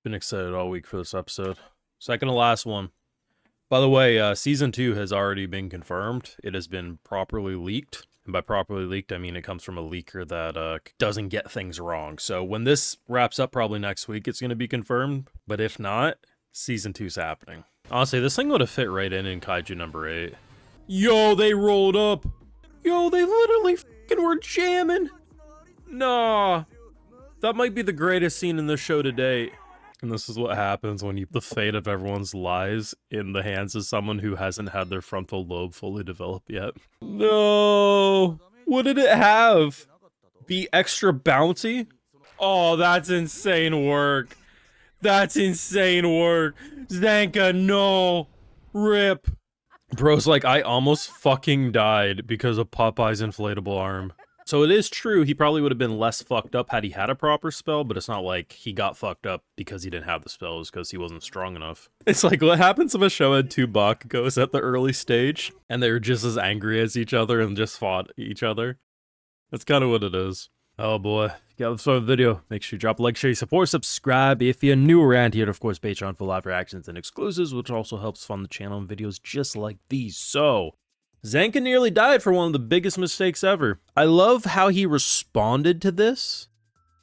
Been excited all week for this episode. Second to last one. By the way, season 2 has already been confirmed. It has been properly leaked. And by properly leaked, I mean it comes from a leaker that doesn't get things wrong. So when this wraps up, probably next week, it's going to be confirmed. But if not, season 2's happening. Honestly, this thing would have fit right in Kaiju number 8. Yo, they rolled up. Yo, they literally fucking were jamming. Nah. That might be the greatest scene in this show to date. And this is what happens when you the fate of everyone's lies in the hands of someone who hasn't had their frontal lobe fully developed yet. No! What did it have? Be extra bouncy? Oh, that's insane work. That's insane work. Zanka, no! Rip. Bro's like, I almost fucking died because of Popeye's inflatable arm. So it is true, he probably would have been less fucked up had he had a proper spell, but it's not like he got fucked up because he didn't have the spells, because he wasn't strong enough. It's like, what happens if a show had 2 Bakugos at the early stage, and they were just as angry as each other and just fought each other? That's kind of what it is. Oh boy. Yeah, let's start the video. Make sure you drop a like, share, support, subscribe if you're new around here, and of course Patreon for live reactions and exclusives, which also helps fund the channel and videos just like these. So, Zanka nearly died for one of the biggest mistakes ever. I love how he responded to this,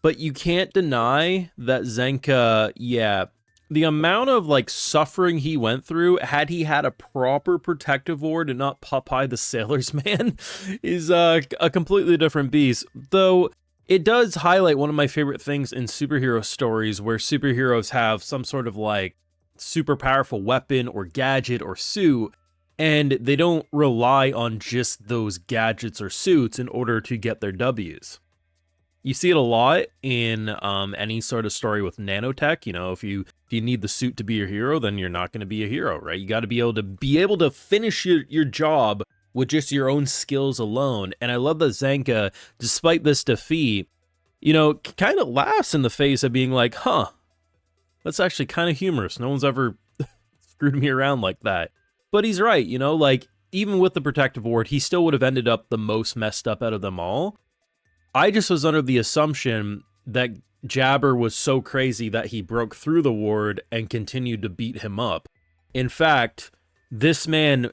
but you can't deny that Zanka, yeah, the amount of like suffering he went through, had he had a proper protective ward and not Popeye the Sailor's Man, is a completely different beast. Though it does highlight one of my favorite things in superhero stories, where superheroes have some sort of like super powerful weapon or gadget or suit, and they don't rely on just those gadgets or suits in order to get their W's. You see it a lot in any sort of story with nanotech. You know, if you need the suit to be your hero, then you're not going to be a hero, right? You got to be able to finish your job with just your own skills alone. And I love that Zanka, despite this defeat, you know, kind of laughs in the face of being like, huh, that's actually kind of humorous. No one's ever screwed me around like that. But he's right, you know, like, even with the protective ward, he still would have ended up the most messed up out of them all. I just was under the assumption that Jabber was so crazy that he broke through the ward and continued to beat him up. In fact, this man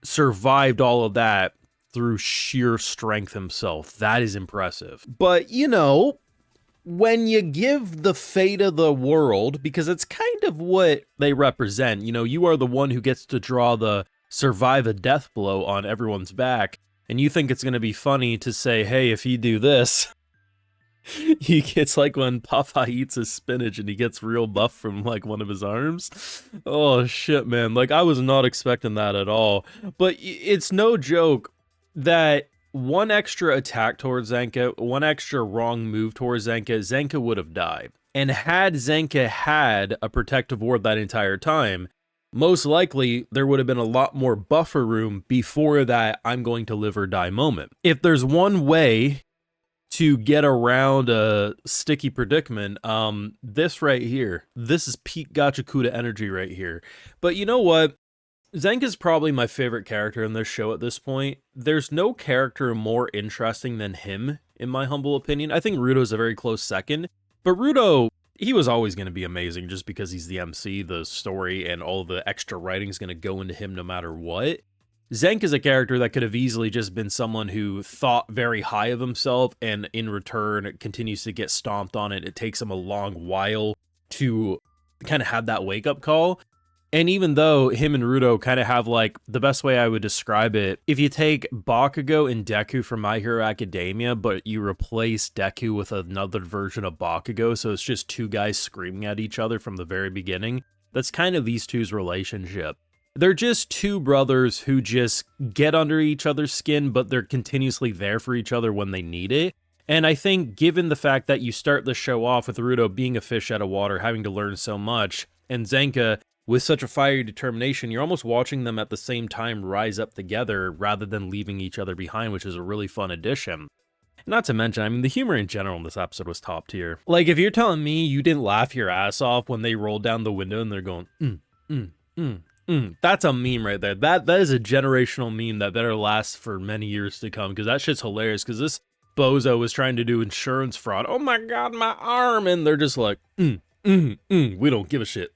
survived all of that through sheer strength himself. That is impressive. But, you know, when you give the fate of the world, because it's kind of what they represent, you know, you are the one who gets to draw the survive a death blow on everyone's back, and you think it's going to be funny to say, hey, if you do this, he gets like when Popeye eats his spinach and he gets real buff from like one of his arms. Oh shit, man. Like, I was not expecting that at all. But it's no joke that one extra attack towards Zanka, one extra wrong move towards Zanka, Zanka would have died. And had Zanka had a protective ward that entire time, most likely there would have been a lot more buffer room before that I'm going to live or die moment. If there's one way to get around a sticky predicament, this right here, this is peak Gachiakuta energy right here. But you know what? Zanka's probably my favorite character in this show at this point. There's no character more interesting than him, in my humble opinion. I think Rudo's a very close second, but Rudo, he was always going to be amazing just because he's the MC, the story, and all the extra writing is going to go into him no matter what. Zanka's a character that could have easily just been someone who thought very high of himself, and in return continues to get stomped on it. It takes him a long while to kind of have that wake-up call. And even though him and Rudo kind of have, like, the best way I would describe it, if you take Bakugo and Deku from My Hero Academia, but you replace Deku with another version of Bakugo, so it's just 2 guys screaming at each other from the very beginning, that's kind of these two's relationship. They're just 2 brothers who just get under each other's skin, but they're continuously there for each other when they need it. And I think given the fact that you start the show off with Rudo being a fish out of water, having to learn so much, and Zanka with such a fiery determination, you're almost watching them at the same time rise up together rather than leaving each other behind, which is a really fun addition. Not to mention, I mean, the humor in general in this episode was top tier. Like, if you're telling me you didn't laugh your ass off when they rolled down the window and they're going, that's a meme right there. That is a generational meme that better last for many years to come, because that shit's hilarious, because this bozo was trying to do insurance fraud. Oh my god, my arm! And they're just like, we don't give a shit,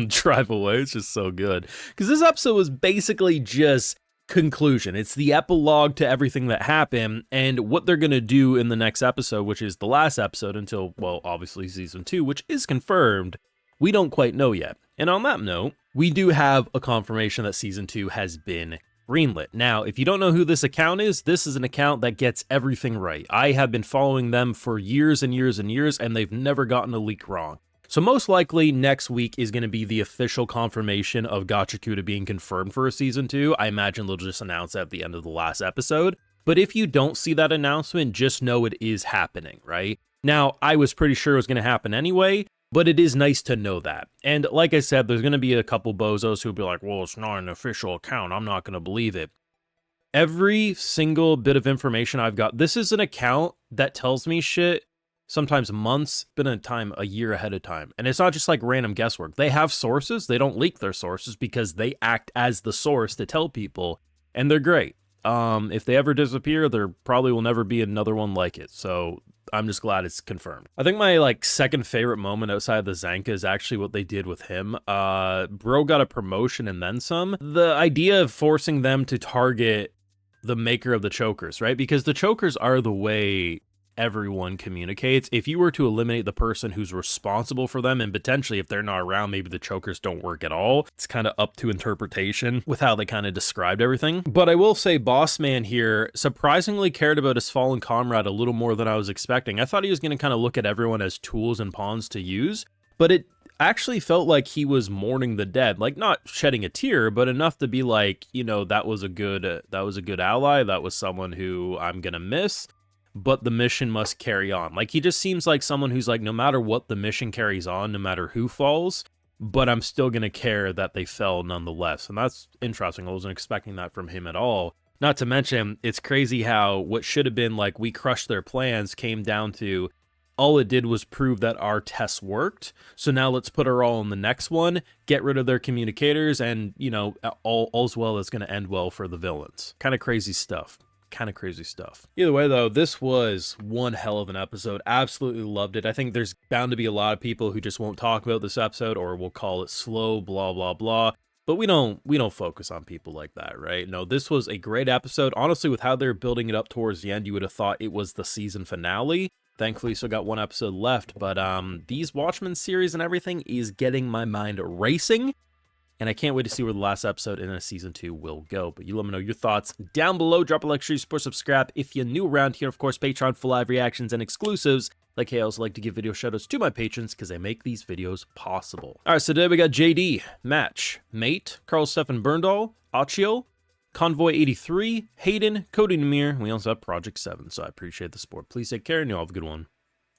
drive away. It's just so good. Because this episode was basically just conclusion. It's the epilogue to everything that happened, and what they're going to do in the next episode, which is the last episode until, well, obviously season 2, which is confirmed, we don't quite know yet. And on that note, we do have a confirmation that season 2 has been greenlit. Now, if you don't know who this account is, this is an account that gets everything right. I have been following them for years and years and years, and they've never gotten a leak wrong. So most likely next week is going to be the official confirmation of Gachiakuta being confirmed for a season 2. I imagine they'll just announce it at the end of the last episode. But if you don't see that announcement, just know it is happening, right? Now, I was pretty sure it was going to happen anyway, but it is nice to know that. And like I said, there's going to be a couple bozos who'll be like, well, it's not an official account, I'm not going to believe it. Every single bit of information I've got, this is an account that tells me shit sometimes months, been in time, a year ahead of time. And it's not just like random guesswork. They have sources. They don't leak their sources because they act as the source to tell people, and they're great. If they ever disappear, there probably will never be another one like it. So I'm just glad it's confirmed. I think my second favorite moment outside of the Zanka is actually what they did with him. Bro got a promotion and then some. The idea of forcing them to target the maker of the chokers, right? Because the chokers are the way everyone communicates. If you were to eliminate the person who's responsible for them, and potentially if they're not around, maybe the chokers don't work at all. It's kind of up to interpretation with how they kind of described everything. But I will say Boss Man here surprisingly cared about his fallen comrade a little more than I was expecting. I thought he was going to kind of look at everyone as tools and pawns to use, but it actually felt like he was mourning the dead, like not shedding a tear, but enough to be like, you know, that was a good ally. That was someone who I'm going to miss. But the mission must carry on. Like, he just seems like someone who's like, no matter what, the mission carries on, no matter who falls, but I'm still going to care that they fell nonetheless. And that's interesting. I wasn't expecting that from him at all. Not to mention, it's crazy how what should have been like, we crushed their plans, came down to all it did was prove that our tests worked. So now let's put our all in the next one, get rid of their communicators, and, you know, all's well is going to end well for the villains. Kind of crazy stuff. Either way, though, this was one hell of an episode. Absolutely loved it. I think there's bound to be a lot of people who just won't talk about this episode, or will call it slow, blah, blah, blah. But we don't focus on people like that, right? No, this was a great episode. Honestly, with how they're building it up towards the end, you would have thought it was the season finale. Thankfully, still got one episode left. But these Watchmen series and everything is getting my mind racing. And I can't wait to see where the last episode in a season 2 will go. But you let me know your thoughts down below. Drop a like, share, support, subscribe. If you're new around here, of course, Patreon for live reactions and exclusives. Like, hey, I also like to give video shoutouts to my patrons because they make these videos possible. All right, so today we got JD, Match, Mate, Carl Stefan Berndal, Achio, Convoy 83, Hayden, Cody Namir. We also have Project 7, so I appreciate the support. Please take care and you all have a good one.